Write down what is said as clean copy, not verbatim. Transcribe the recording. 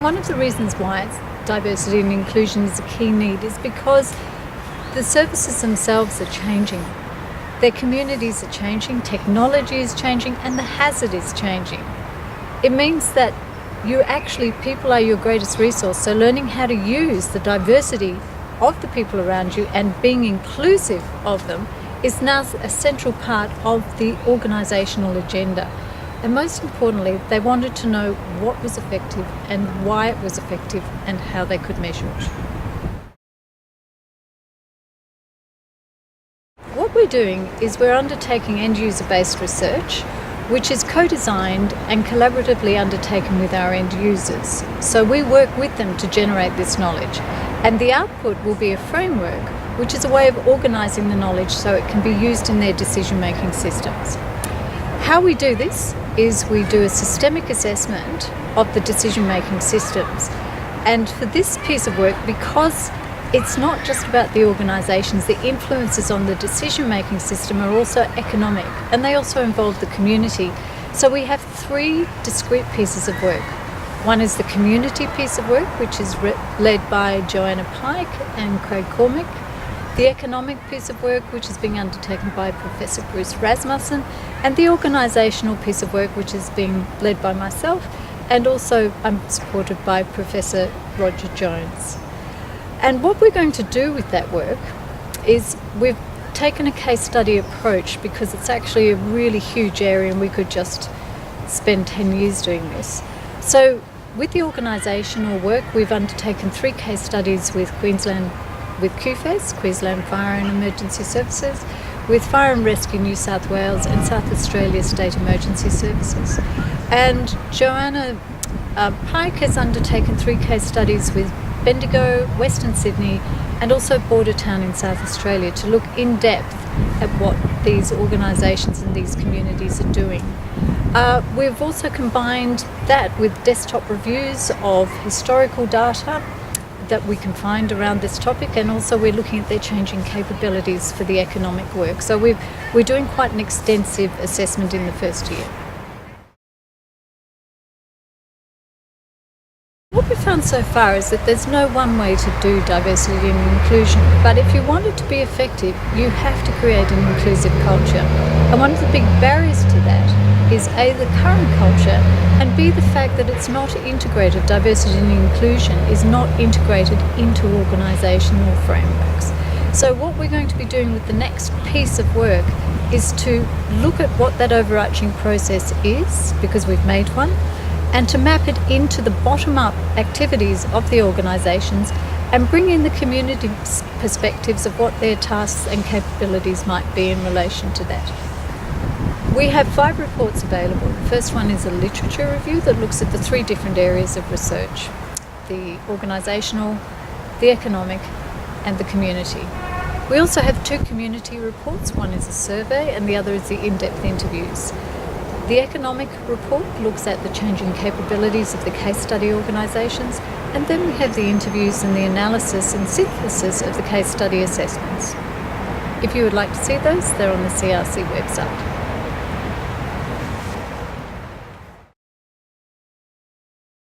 One of the reasons why diversity and inclusion is a key need is because the services themselves are changing. Their communities are changing, technology is changing, and the hazard is changing. It means that people are your greatest resource, so learning how to use the diversity of the people around you and being inclusive of them is now a central part of the organisational agenda. And most importantly, they wanted to know what was effective and why it was effective and how they could measure it. What we're doing is we're undertaking end-user-based research, which is co-designed and collaboratively undertaken with our end users. So we work with them to generate this knowledge, and the output will be a framework, which is a way of organising the knowledge so it can be used in their decision-making systems. How we do this is we do a systemic assessment of the decision-making systems. And for this piece of work, because it's not just about the organisations, the influences on the decision-making system are also economic, and they also involve the community. So we have three discrete pieces of work. One is the community piece of work, which is led by Joanna Pike and Craig Cormick. The economic piece of work, which is being undertaken by Professor Bruce Rasmussen, and the organisational piece of work, which is being led by myself, and also I'm supported by Professor Roger Jones. And what we're going to do with that work is we've taken a case study approach because it's actually a really huge area and we could just spend 10 years doing this. So with the organisational work, we've undertaken 3 case studies with QFES, Queensland Fire and Emergency Services, with Fire and Rescue New South Wales and South Australia State Emergency Services. And Joanna Pike has undertaken 3 case studies with Bendigo, Western Sydney, and also Bordertown in South Australia to look in depth at what these organisations and these communities are doing. We've also combined that with desktop reviews of historical data that we can find around this topic, and also we're looking at their changing capabilities for the economic work. So we're doing quite an extensive assessment in the first year. What we've found so far is that there's no one way to do diversity and inclusion, but if you want it to be effective, you have to create an inclusive culture. And one of the big barriers to that is A, the current culture, and B, the fact that it's not integrated. Diversity and inclusion is not integrated into organisational frameworks. So what we're going to be doing with the next piece of work is to look at what that overarching process is, because we've made one, and to map it into the bottom-up activities of the organisations and bring in the community perspectives of what their tasks and capabilities might be in relation to that. We have 5 reports available. The first one is a literature review that looks at the 3 different areas of research: the organisational, the economic, and the community. We also have 2 community reports. One is a survey and the other is the in-depth interviews. The economic report looks at the changing capabilities of the case study organisations, and then we have the interviews and the analysis and synthesis of the case study assessments. If you would like to see those, they're on the CRC website.